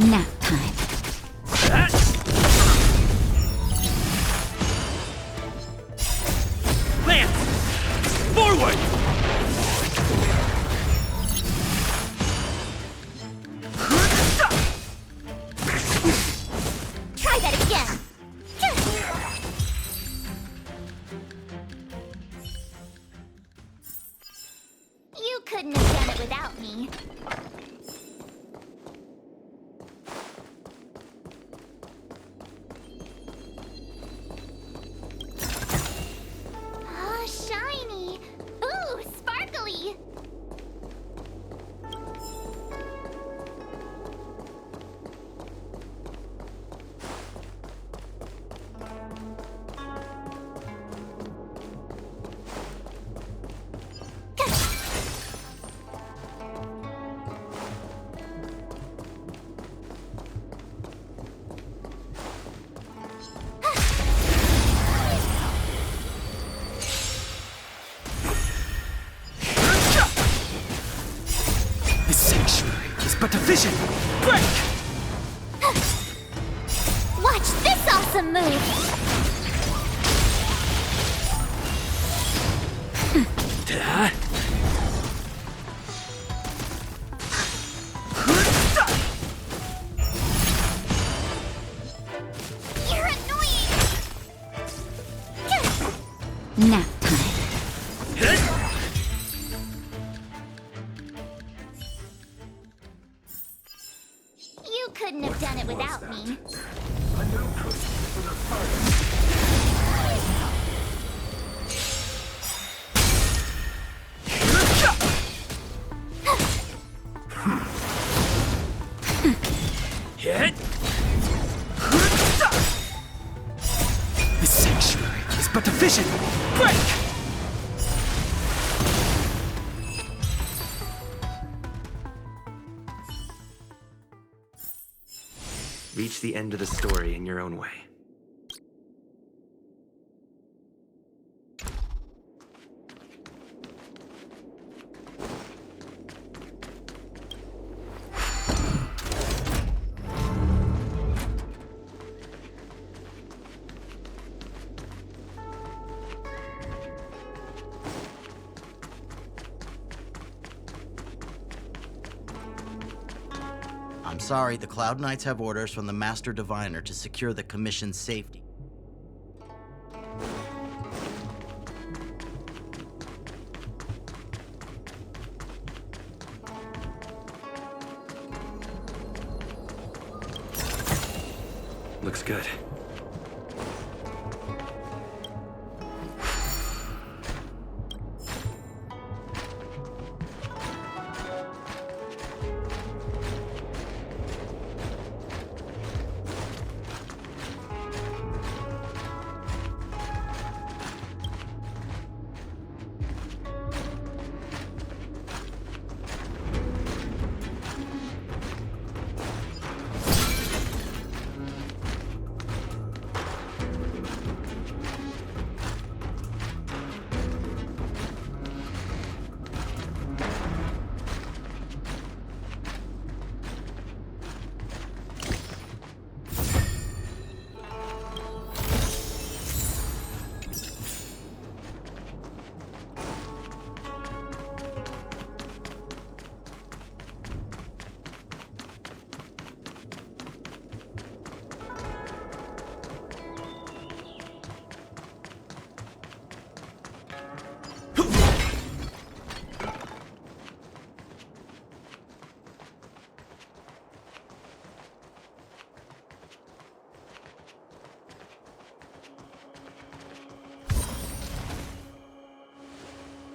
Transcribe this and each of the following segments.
Nap time. Lance! Forward! Try that again. You couldn't have done it without me. Ah, shiny. Ooh, sparkly. The sanctuary is but a vision! Break! Watch this awesome move. You're annoying. Nap time. You couldn't have done it without me. Hit! The sanctuary is but a vision! Break! Reach the end of the story in your own way. I'm sorry, the Cloud Knights have orders from the Master Diviner to secure the Commission's safety. Looks good.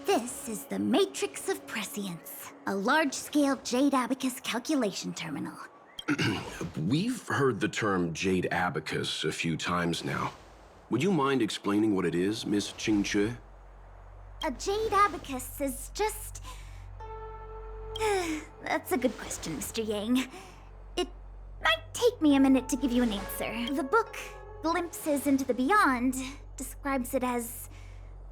This is the Matrix of Prescience, a large-scale Jade Abacus calculation terminal. We've heard the term Jade Abacus a few times now. Would you mind explaining what it is, Miss Qingque? A Jade Abacus is just... That's a good question, Mr. Yang. It might take me a minute to give you an answer. The book, Glimpses into the Beyond, describes it as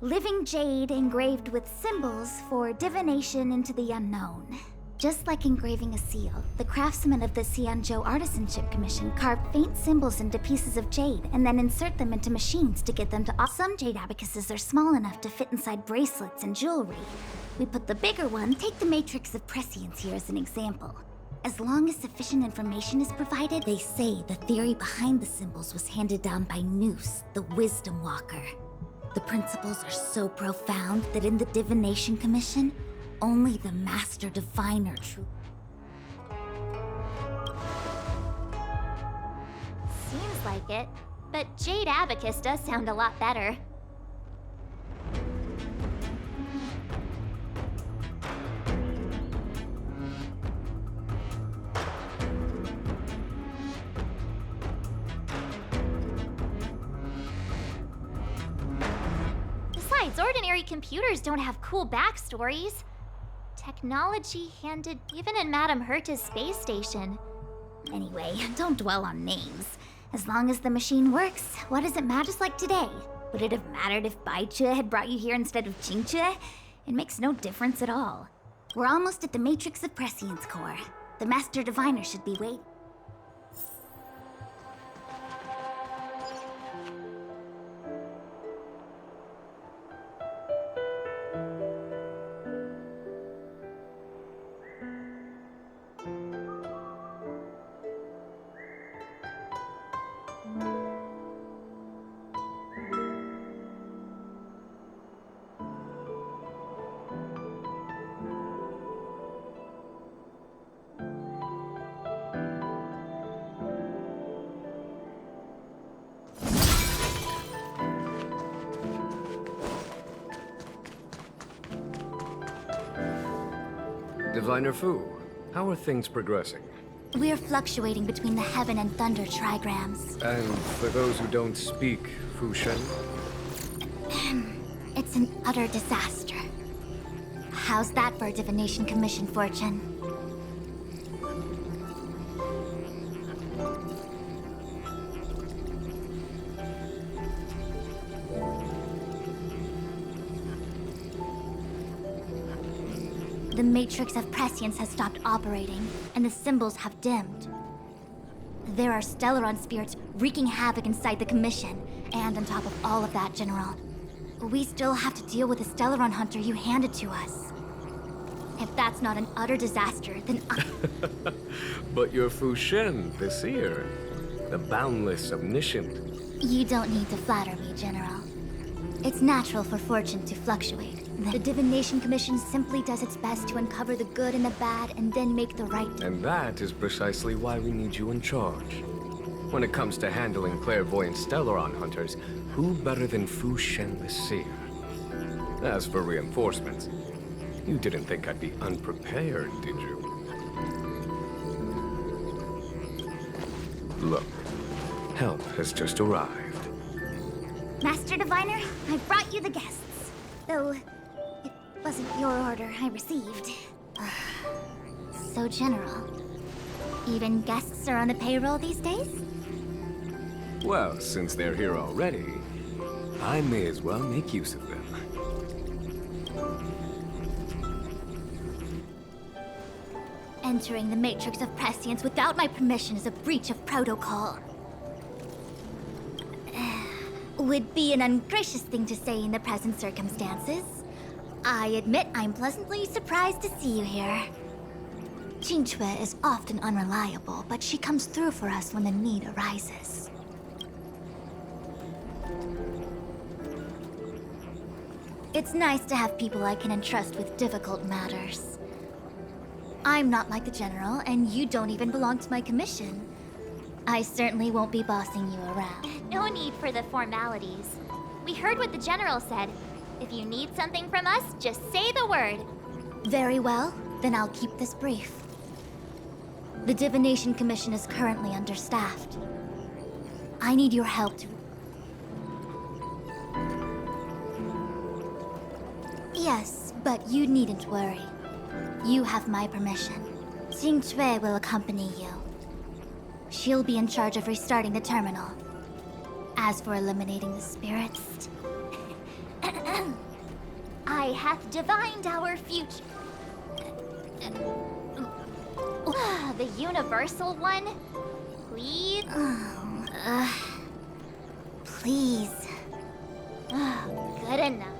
living jade engraved with symbols for divination into the unknown. Just like engraving a seal, the craftsmen of the Xianzhou Artisanship Commission carve faint symbols into pieces of jade and then insert them into machines to get them to off. Some jade abacuses are small enough to fit inside bracelets and jewelry. We put the bigger one, take the matrix of prescience here as an example. As long as sufficient information is provided, they say the theory behind the symbols was handed down by Noose, the Wisdom Walker. The principles are so profound that in the Divination Commission, only the Master Diviner Seems like it, but Jade Abacus does sound a lot better. Besides, ordinary computers don't have cool backstories. Technology handed even in Madame Herta's space station. Anyway, don't dwell on names. As long as the machine works, what does it matter? Just like today. Would it have mattered if Baichue had brought you here instead of Qingchue? It makes no difference at all. We're almost at the Matrix of Prescience core. The Master Diviner should be waiting. Diviner Fu, how are things progressing? We're fluctuating between the Heaven and Thunder trigrams. And for those who don't speak Fushen, It's an utter disaster. How's that for a Divination Commission fortune? The Matrix of Prescience has stopped operating, and the symbols have dimmed. There are Stellaron spirits wreaking havoc inside the Commission, and on top of all of that, General, we still have to deal with the Stellaron hunter you handed to us. If that's not an utter disaster, then but you're Fushen, the seer, the boundless omniscient. You don't need to flatter me, General. It's natural for fortune to fluctuate. The Divination Commission simply does its best to uncover the good and the bad and then make the right. And that is precisely why we need you in charge. When it comes to handling clairvoyant Stellaron hunters, who better than Fushen the seer? As for reinforcements, you didn't think I'd be unprepared, did you? Look, help has just arrived. Master Diviner, I brought you the guests. Though, it wasn't your order I received. So, General, even guests are on the payroll these days? Well, since they're here already, I may as well make use of them. Entering the Matrix of Prescience without my permission is a breach of protocol. Would be an ungracious thing to say in the present circumstances. I admit I'm pleasantly surprised to see you here. Qingchue is often unreliable, but she comes through for us when the need arises. It's nice to have people I can entrust with difficult matters. I'm not like the General, and you don't even belong to my commission. I certainly won't be bossing you around. No need for the formalities. We heard what the General said. If you need something from us, just say the word. Very well, then I'll keep this brief. The Divination Commission is currently understaffed. I need your help to... Yes, but you needn't worry. You have my permission. Qingchue will accompany you. She'll be in charge of restarting the terminal. As for eliminating the spirits... I hath divined our future. The universal one? Please? Please. Good enough.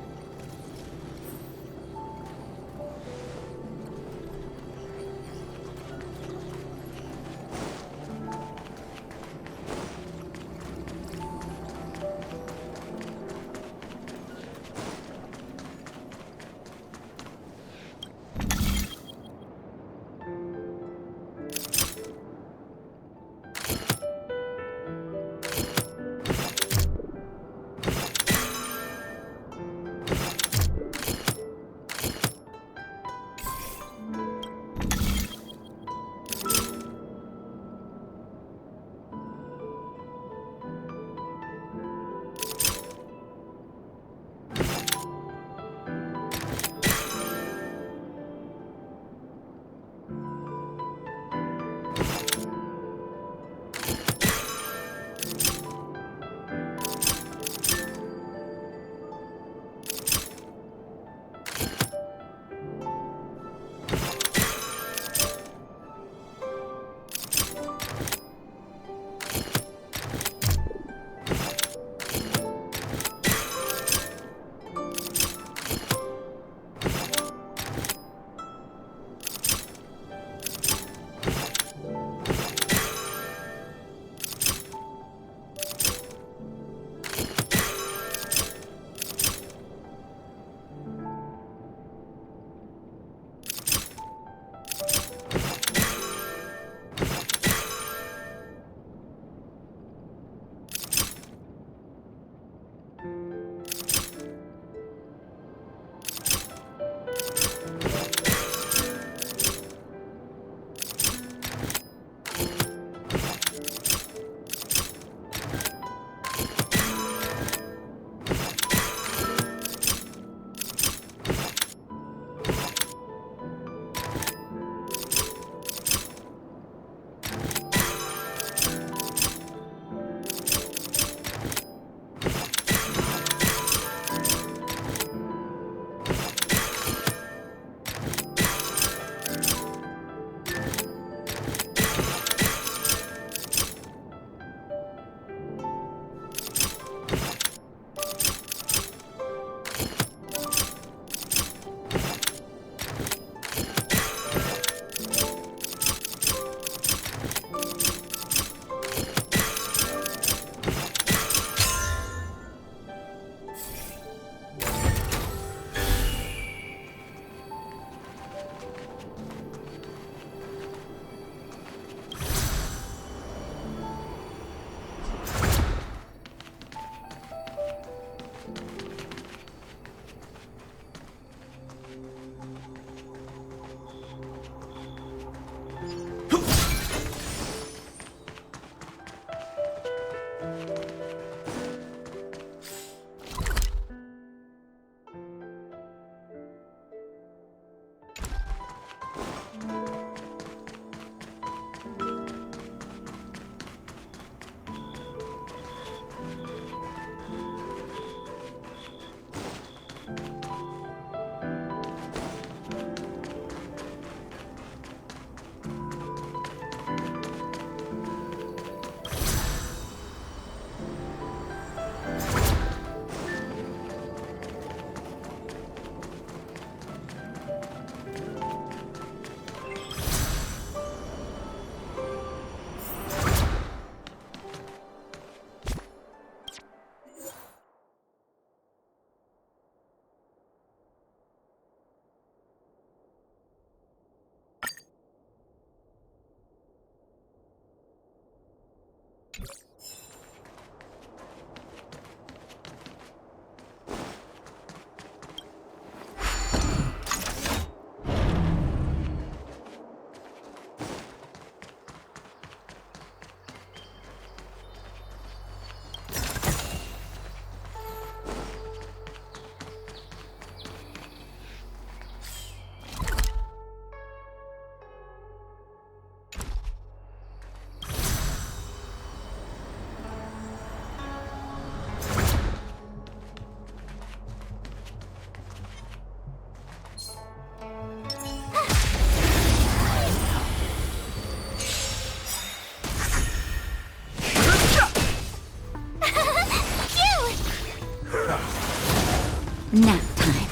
Nap time.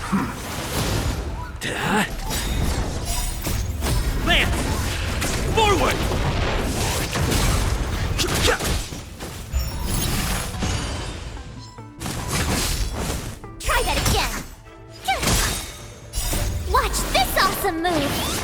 Lance! Forward! Try that again! Watch this awesome move!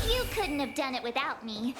You couldn't have done it without me.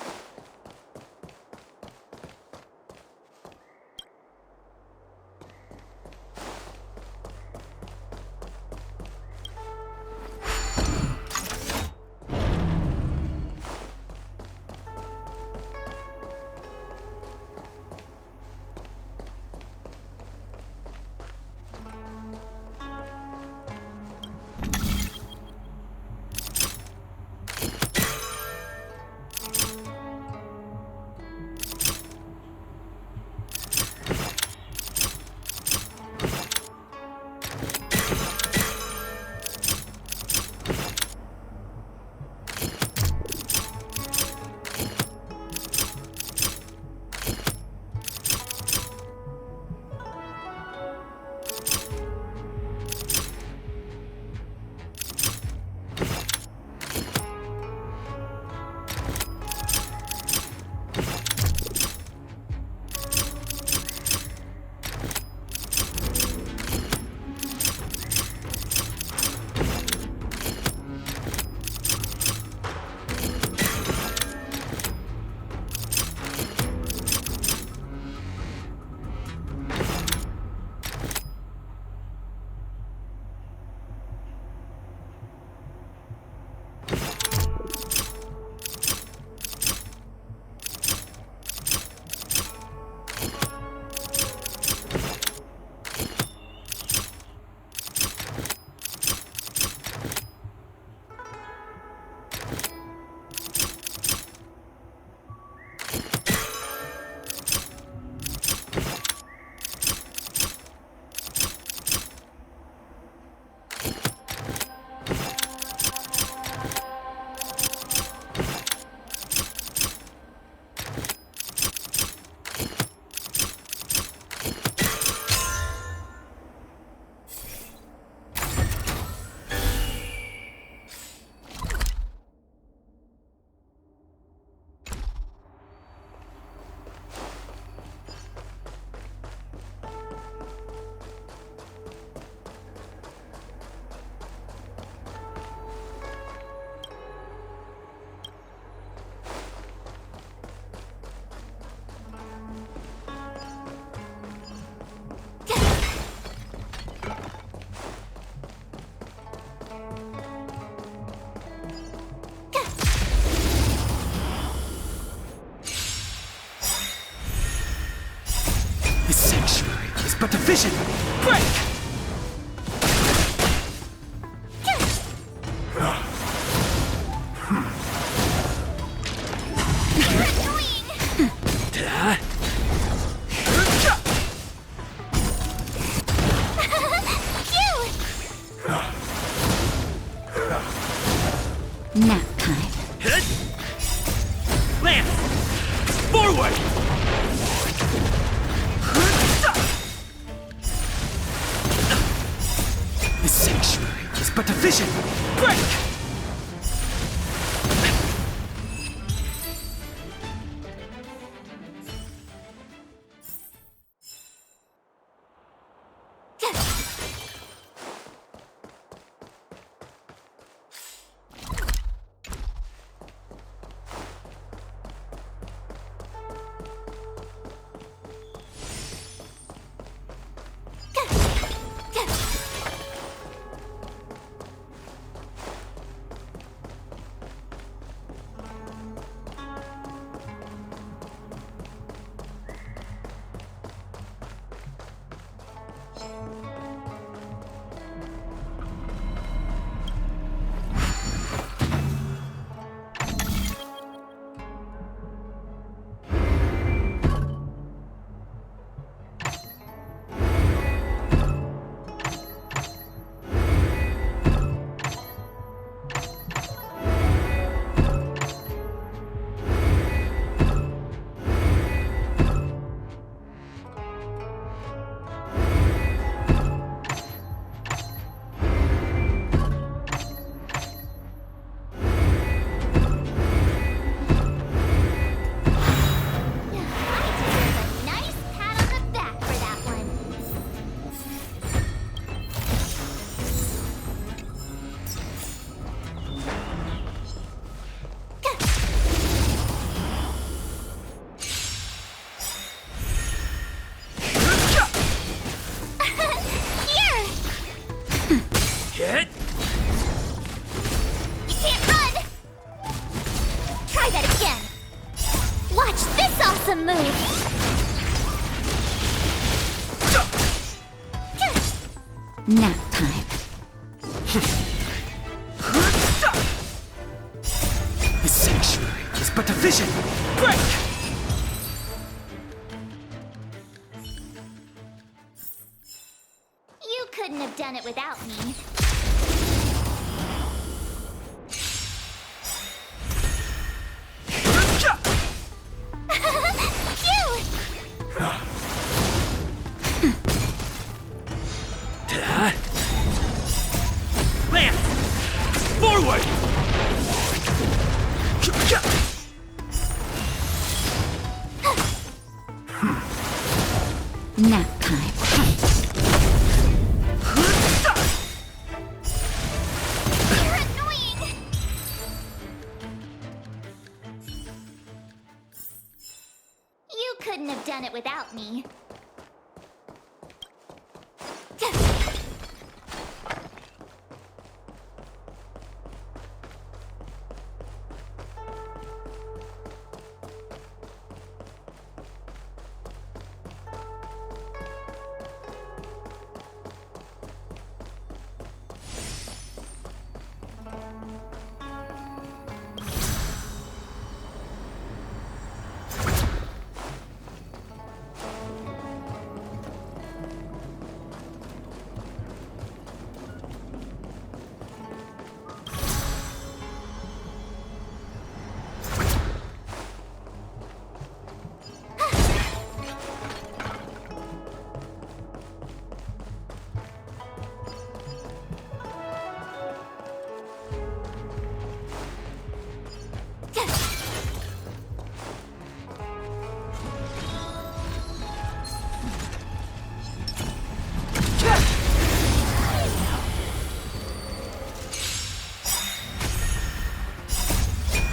The sanctuary is but a vision! Break! Nap time. Lance! Forward! The sanctuary is but a vision! Break! Nap time. The sanctuary is but a vision. Break! You couldn't have done it without me. Lance! Forward! Nap time. You're annoying! You couldn't have done it without me.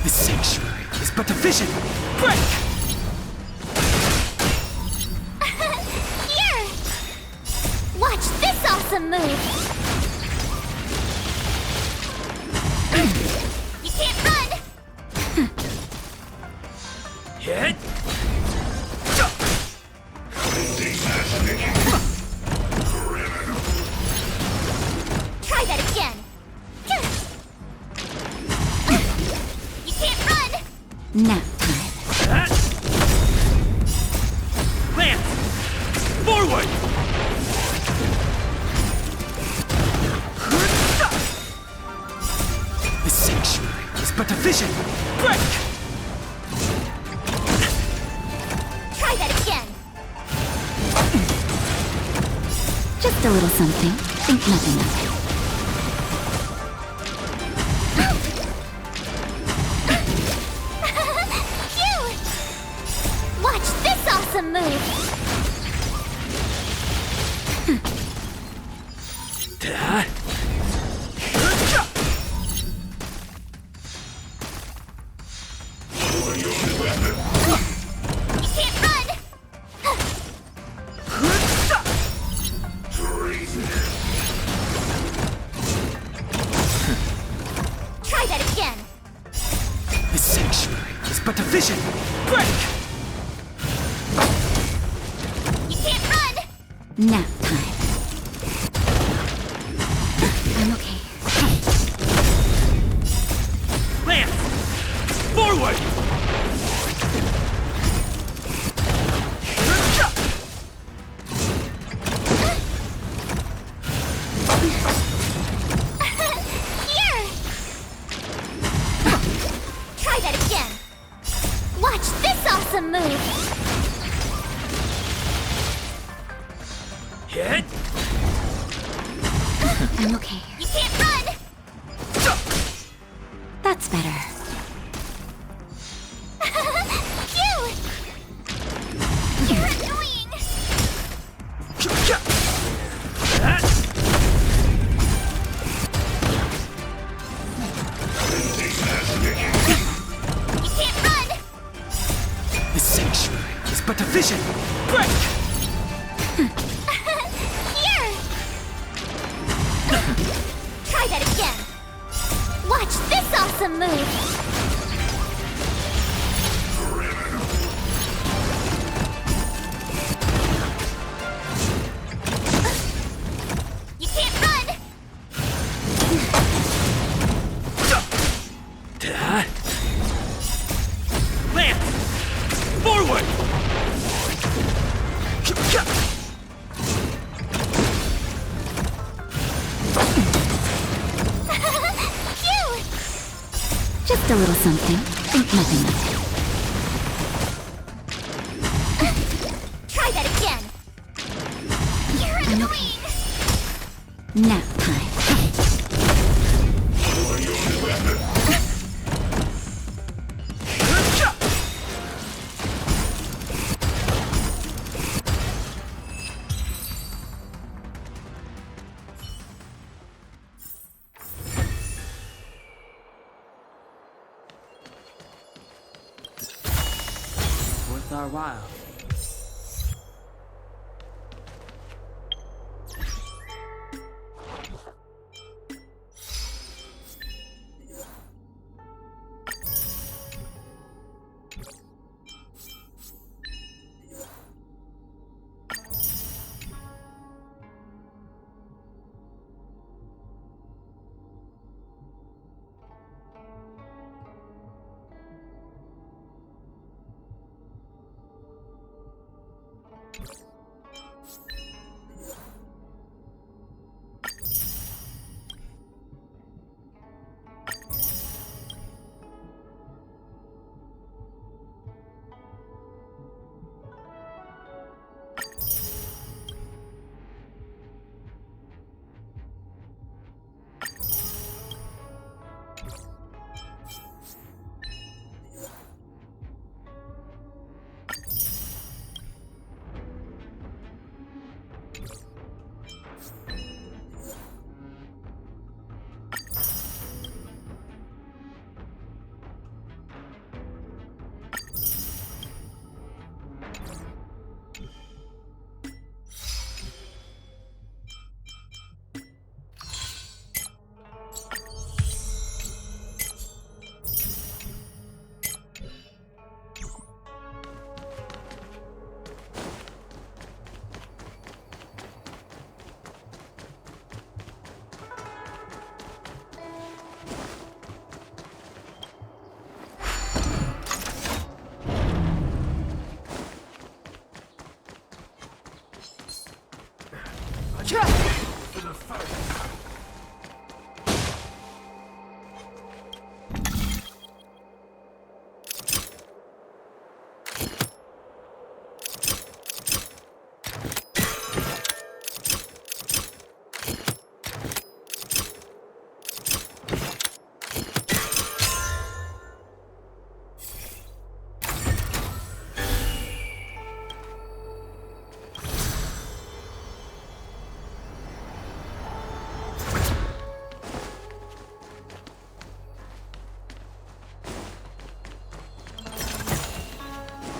The sanctuary is but a vision. Break! Here! Watch this awesome move! You can't run! Hit! Try that again! You can't run! Nap time. Lance! Forward! The sanctuary is but a vision. Break! Try that again! Just a little something. Think nothing of it. Phew! Watch this awesome move! You can't run! Try that again! The sanctuary is but a vision. Break! You can't run! Nap time. I'm okay. Lance! Forward! Here! Try that again! Watch this awesome move! Hit! I'm okay. You can't run! That's better. Phew! You're annoying! You can't run! The sanctuary is but a vision. Break! Here! Try that again! Watch this awesome move! You can't Just a little something. Think nothing of it. Try that again! You're annoying! Nap time. Worth our while.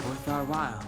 Worth our while.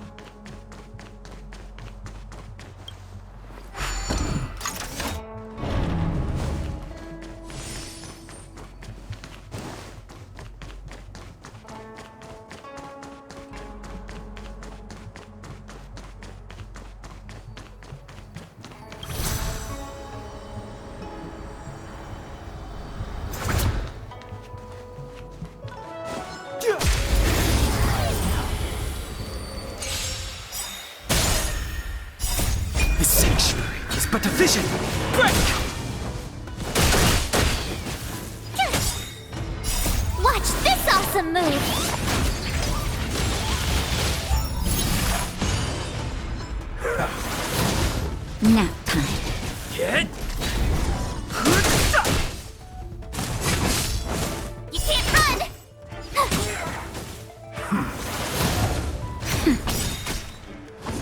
The sanctuary is but a vision! Break! Watch this awesome move! Nap time. Get! You can't run!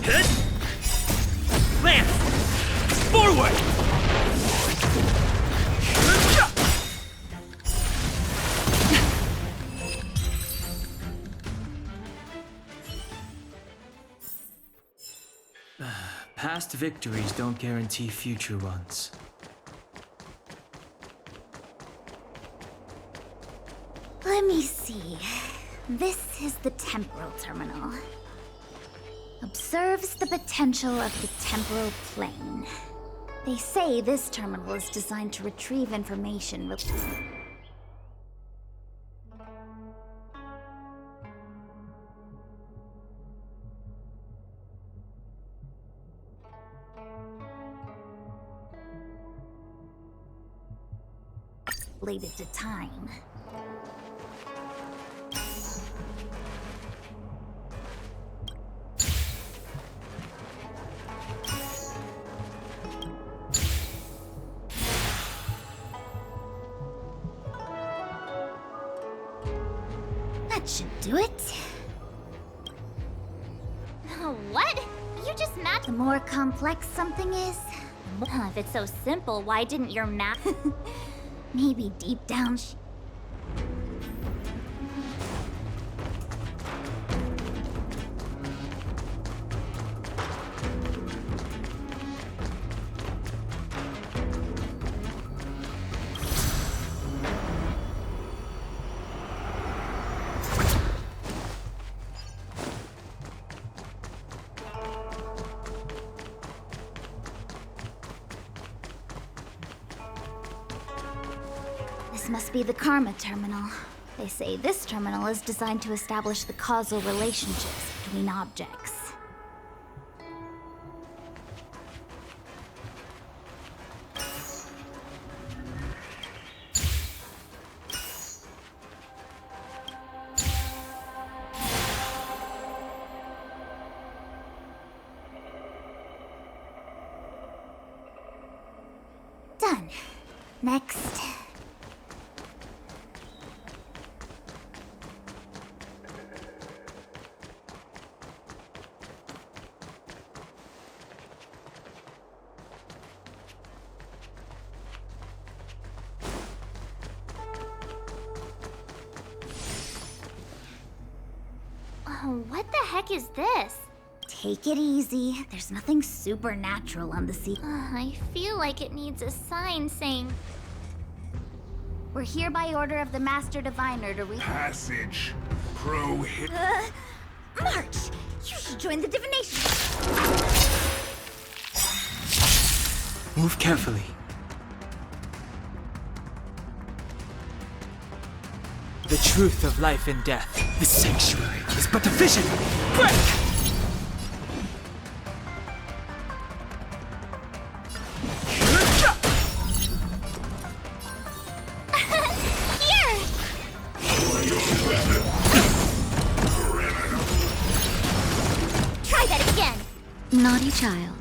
Hit! Lance! Forward! Past victories don't guarantee future ones. Let me see. This is the temporal terminal. Observes the potential of the temporal plane. They say this terminal is designed to retrieve information. Related to time. should do it. What? You just match. The more complex something is, If it's so simple, why didn't your map? maybe deep down This must be the Karma Terminal. They say this terminal is designed to establish the causal relationships between objects. Done. Next. What the heck is this? Take it easy. There's nothing supernatural on the sea. I feel like it needs a sign saying. We're here by order of the Master Diviner to Passage prohibit. March! You should join the divination. Move carefully. The truth of life and death. The sanctuary is but a vision. Break! Here! Try that again. Naughty child.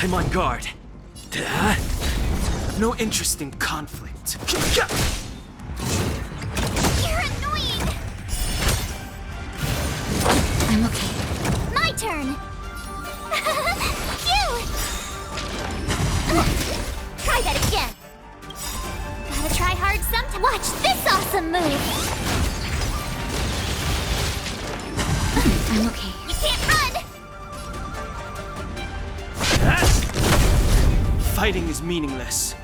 I'm on guard. No interest in conflict. You're annoying. I'm okay. My turn. Phew! Try that again. Gotta try hard sometime. Watch this awesome move. I'm okay. You can't run. Fighting is meaningless.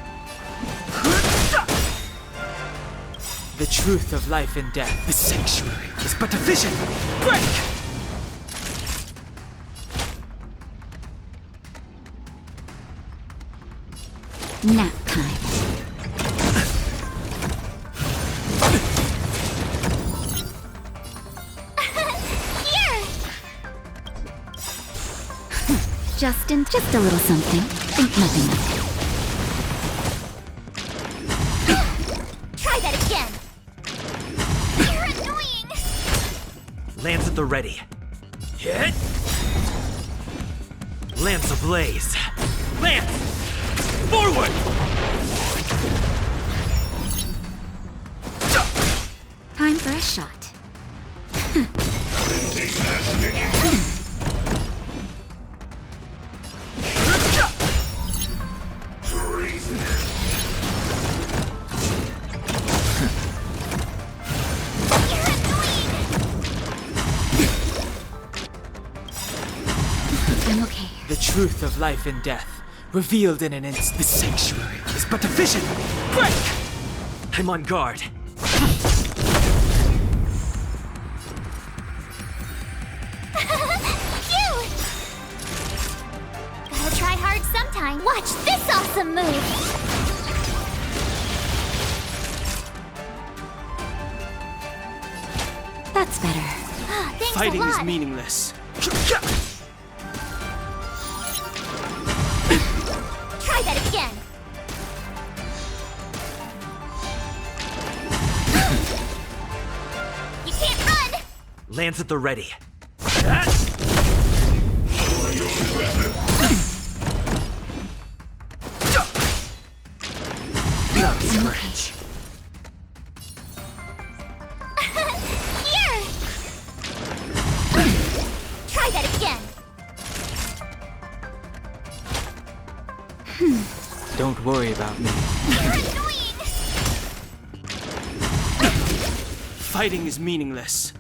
The truth of life and death. The sanctuary is but a vision. Break! Nap time. Here! Just a little something. Think nothing of it. Try that again. You're annoying. Lance at the ready. Hit! Lance ablaze. Lance! Forward! Time for a shot. I'm okay. The truth of life and death, revealed in an instant. The sanctuary is but a vision. Break! I'm on guard. Phew! Gotta try hard sometime. Watch this awesome move. That's better. Thanks Fighting a is lot. meaningless. Try that again. You can't run. Lance at the ready. Don't worry about me. You're annoying! Fighting is meaningless.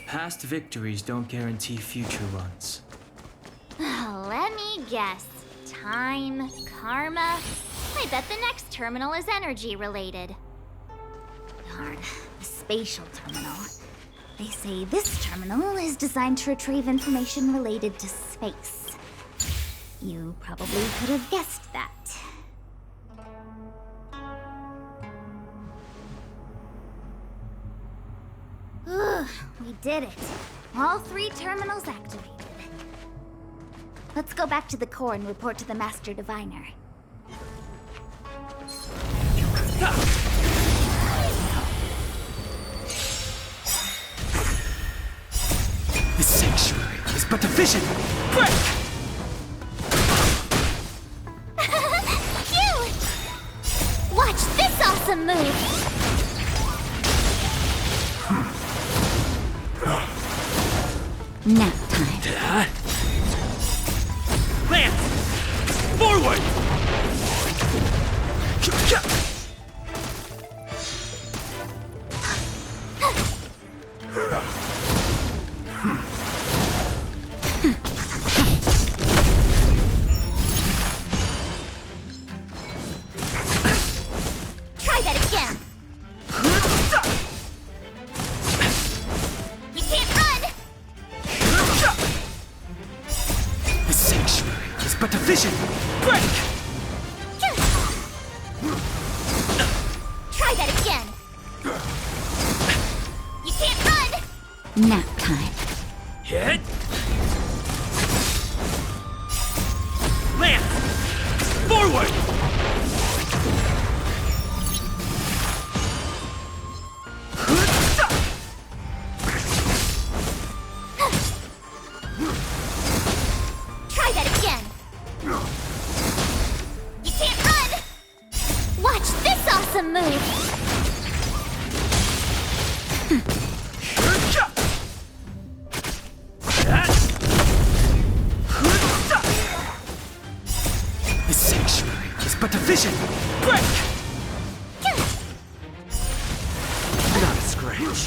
Past victories don't guarantee future ones. Let me guess. Time, karma. I bet the next terminal is energy related. Darn, the spatial terminal. They say this terminal is designed to retrieve information related to space. You probably could have guessed that. We did it. All 3 terminals activated. Let's go back to the core and report to the Master Diviner. The sanctuary is but a vision! Break! Phew! Watch this awesome move! Nap time. Lance! Forward! Try that again! You can't run! The sanctuary is but a vision! Break! Try that again! You can't run! Nap time. Hit! Lance! Forward! Try that again! You can't run! Watch this awesome move! The sanctuary is but a vision! Break! Not a scratch.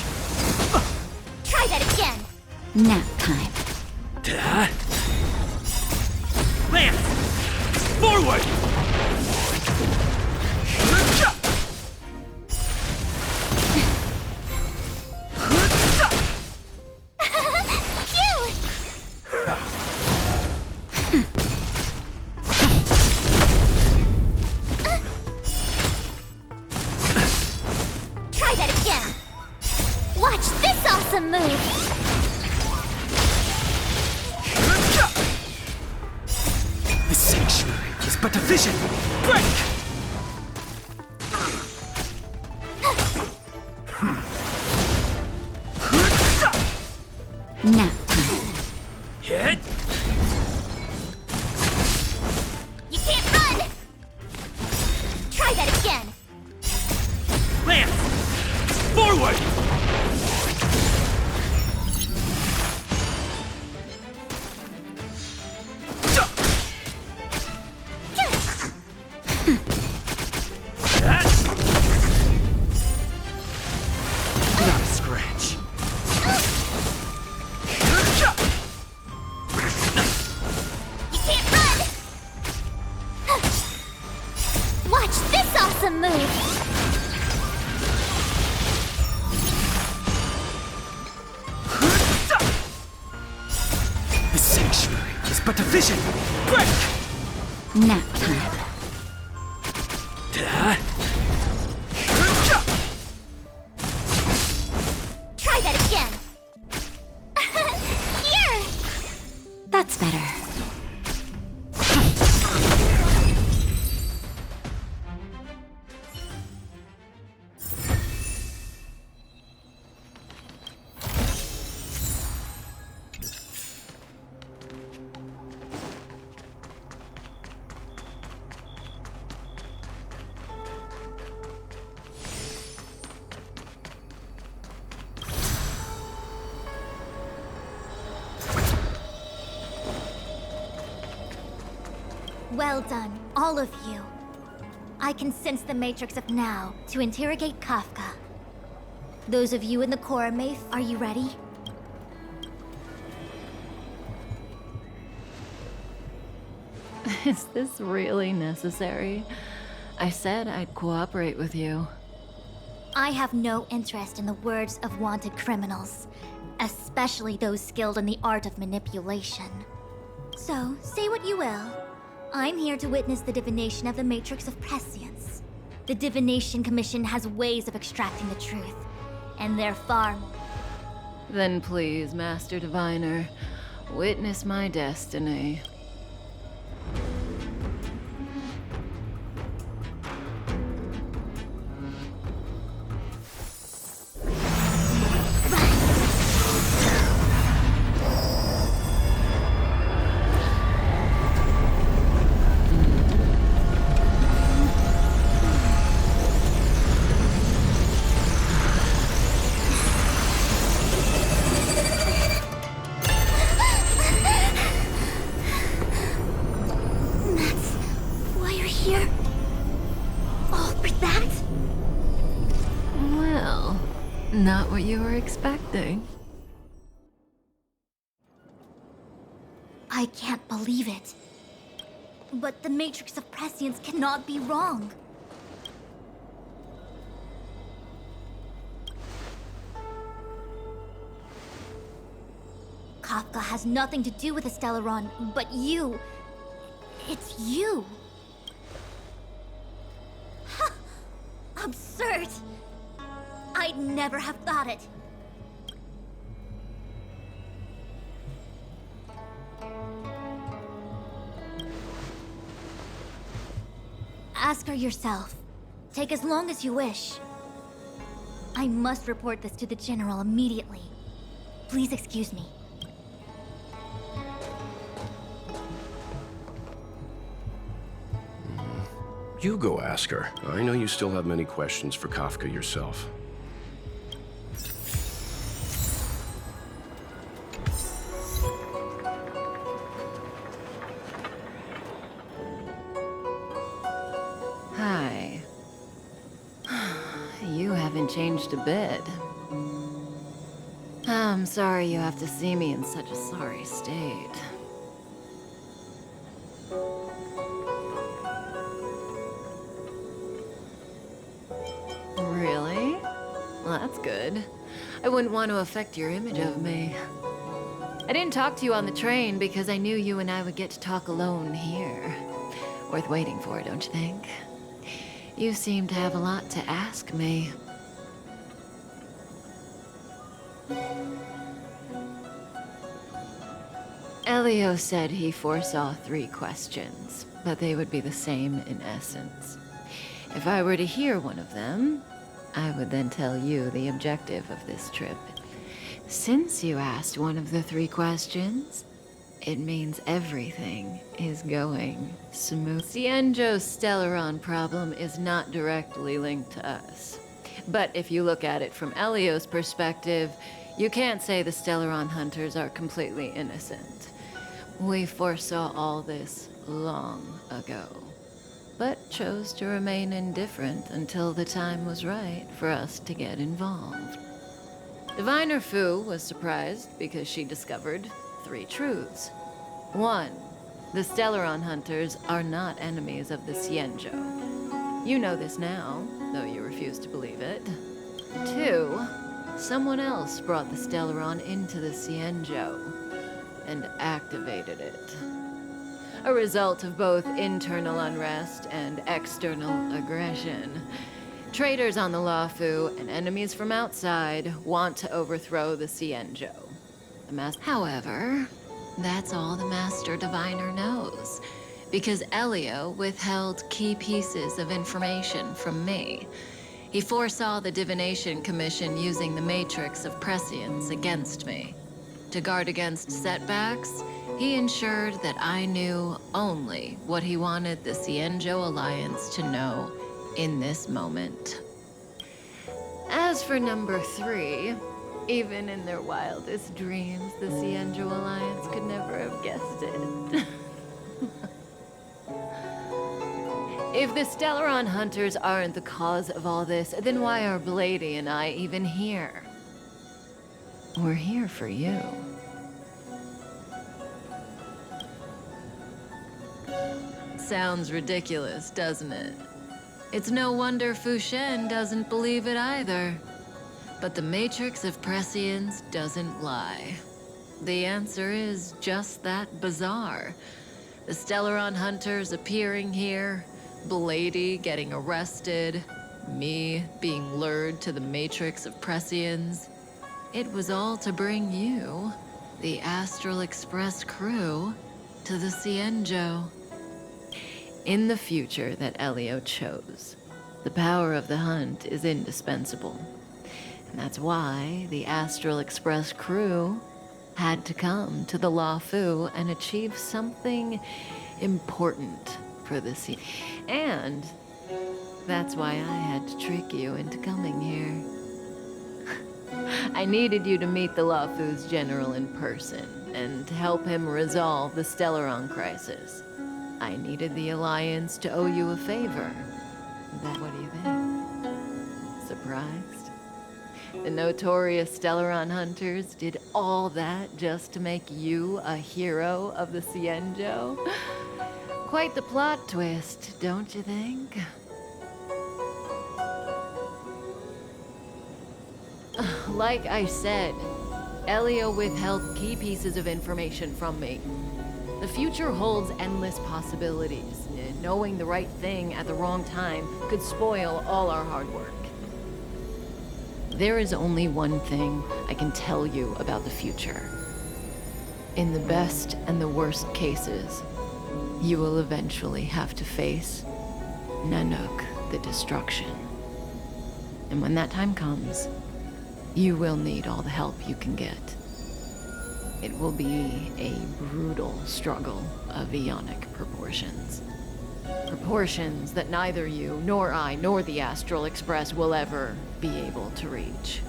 Try that again! Nap time. Lance! Forward! Phew! Try that again! Watch this awesome move! The sanctuary is but a vision! Break! Nap time. Hit! You can't run! Try that again! Lance! Forward! Not a scratch. You can't run! Watch this awesome move! The sanctuary is but a vision! Break! Nap time. Try that again! Here! That's better. Well done, all of you. I can sense the matrix of now to interrogate Kafka. Those of you in the core, Maeve, are you ready? Is this really necessary? I said I'd cooperate with you. I have no interest in the words of wanted criminals, especially those skilled in the art of manipulation. So, say what you will. I'm here to witness the divination of the Matrix of Prescience. The Divination Commission has ways of extracting the truth, and they're far more. Then please, Master Diviner, witness my destiny. Not what you were expecting. I can't believe it. But the Matrix of Prescience cannot be wrong. Kafka has nothing to do with the Stellaron, but you... It's you. Ha! Absurd! I'd never have thought it. Ask her yourself. Take as long as you wish. I must report this to the General immediately. Please excuse me. You go ask her. I know you still have many questions for Kafka yourself. Hi. You haven't changed a bit. I'm sorry you have to see me in such a sorry state. Really? Well, that's good. I wouldn't want to affect your image of me. I didn't talk to you on the train because I knew you and I would get to talk alone here. Worth waiting for, don't you think? You seem to have a lot to ask me. Elio said he foresaw 3 questions, but they would be the same in essence. If I were to hear one of them, I would then tell you the objective of this trip. Since you asked one of the 3 questions, it means everything is going smooth. Cienjo's Stellaron problem is not directly linked to us. But if you look at it from Elio's perspective, you can't say the Stellaron hunters are completely innocent. We foresaw all this long ago, but chose to remain indifferent until the time was right for us to get involved. Diviner Fu was surprised because she discovered 3 truths. 1, the Stellaron hunters are not enemies of the Cienjo. You know this now, though you refuse to believe it. 2, someone else brought the Stellaron into the Cienjo and activated it. A result of both internal unrest and external aggression. Traitors on the Luofu and enemies from outside want to overthrow the Cienjo. However, that's all the Master Diviner knows, because Elio withheld key pieces of information from me. He foresaw the Divination Commission using the Matrix of Prescience against me. To guard against setbacks, he ensured that I knew only what he wanted the Cienjo Alliance to know in this moment. As for number 3, even in their wildest dreams, the Cienjo Alliance could never have guessed it. If the Stellaron hunters aren't the cause of all this, then why are Blady and I even here? We're here for you. Sounds ridiculous, doesn't it? It's no wonder Fu Shen doesn't believe it either. But the Matrix of Prescience doesn't lie. The answer is just that bizarre. The Stellaron hunters appearing here, Blady getting arrested, me being lured to the Matrix of Prescience. It was all to bring you, the Astral Express crew, to the Cienjo. In the future that Elio chose, the power of the hunt is indispensable. And that's why the Astral Express crew had to come to the Luofu and achieve something important for the sea. And that's why I had to trick you into coming here. I needed you to meet the Luofu's general in person and to help him resolve the Stellaron crisis. I needed the Alliance to owe you a favor. What do you think? Surprised? The notorious Stellaron hunters did all that just to make you a hero of the Cienjo? Quite the plot twist, don't you think? Like I said, Elio withheld key pieces of information from me. The future holds endless possibilities. Knowing the right thing at the wrong time could spoil all our hard work. There is only one thing I can tell you about the future. In the best and the worst cases, you will eventually have to face Nanook, the destruction. And when that time comes, you will need all the help you can get. It will be a brutal struggle of Ionic proportions. Proportions that neither you, nor I, nor the Astral Express will ever be able to reach.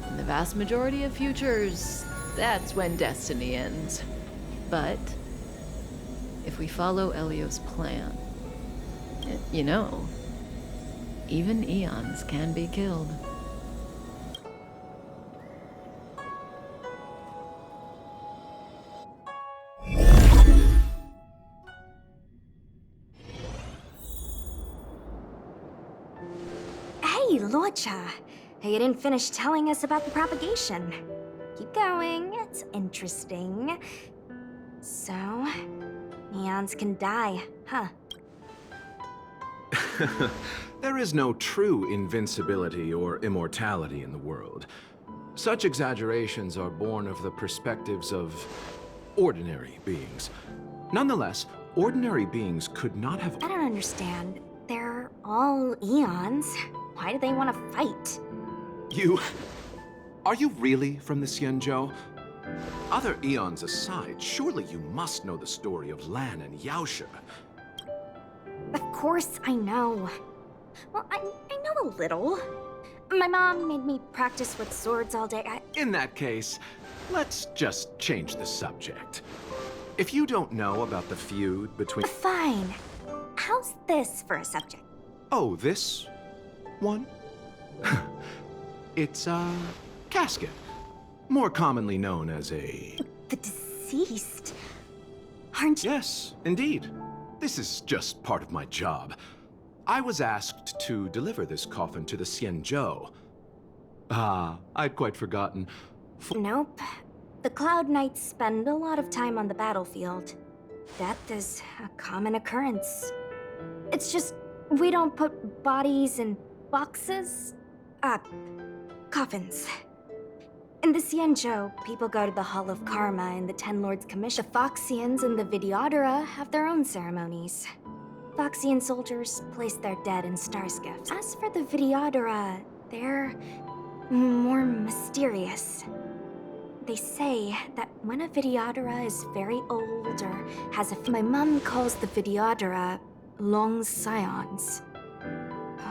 In the vast majority of futures, that's when destiny ends. But if we follow Elio's plan, you know, even eons can be killed. Hey, Lorcha. You didn't finish telling us about the propagation. Keep going, it's interesting. So, neons can die, huh? There is no true invincibility or immortality in the world. Such exaggerations are born of the perspectives of ordinary beings. Nonetheless, ordinary beings could not have— I don't understand. They're all eons. Why do they want to fight? Are you really from the Cienjo? Other eons aside, surely you must know the story of Lan and Yaosha. Of course I know. Well, I know a little. My mom made me practice with swords all day. In that case, let's just change the subject. If you don't know about the feud between— Fine. How's this for a subject? Oh, this one? It's a casket, more commonly known as a— The deceased? Aren't you— Yes, indeed. This is just part of my job. I was asked to deliver this coffin to the Cienjo. I'd quite forgotten. Nope. The Cloud Knights spend a lot of time on the battlefield. Death is a common occurrence. It's just, we don't put bodies in boxes. Coffins. In the Cienjo, people go to the Hall of Karma and the Ten Lords Commission. The Foxians and the Vidyadhara have their own ceremonies. Foxian soldiers place their dead in star skiffs. As for the Vidyadhara, they're more mysterious. They say that when a Vidyadhara is very old or has a— My mom calls the Vidyadhara long scions.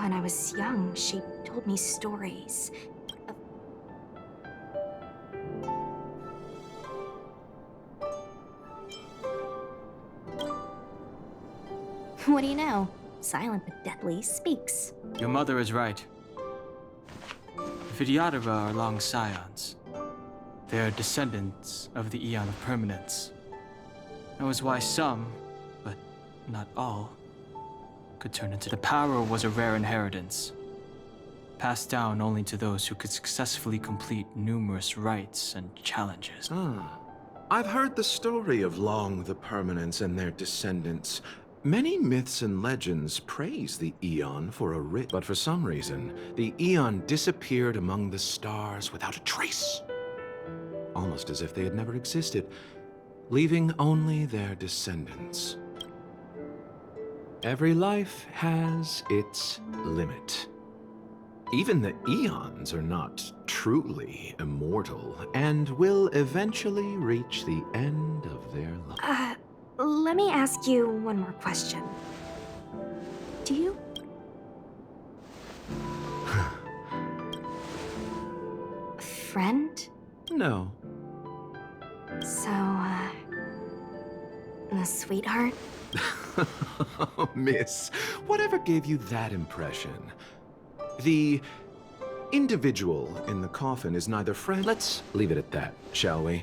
When I was young, she told me stories. What do you know? Silent but deadly speaks. Your mother is right. The Vidyadhara are long scions. They are descendants of the Eon of Permanence. That was why some, but not all, could turn into the power was a rare inheritance, passed down only to those who could successfully complete numerous rites and challenges. I've heard the story of Long the Permanence and their descendants. Many myths and legends praise the Eon for a writ, but for some reason, the Eon disappeared among the stars without a trace. Almost as if they had never existed, leaving only their descendants. Every life has its limit. Even the Eons are not truly immortal, and will eventually reach the end of their life. Let me ask you one more question. Do you? Friend? No. So, a sweetheart? Oh, miss, whatever gave you that impression? The individual in the coffin is neither friend. Let's leave it at that, shall we?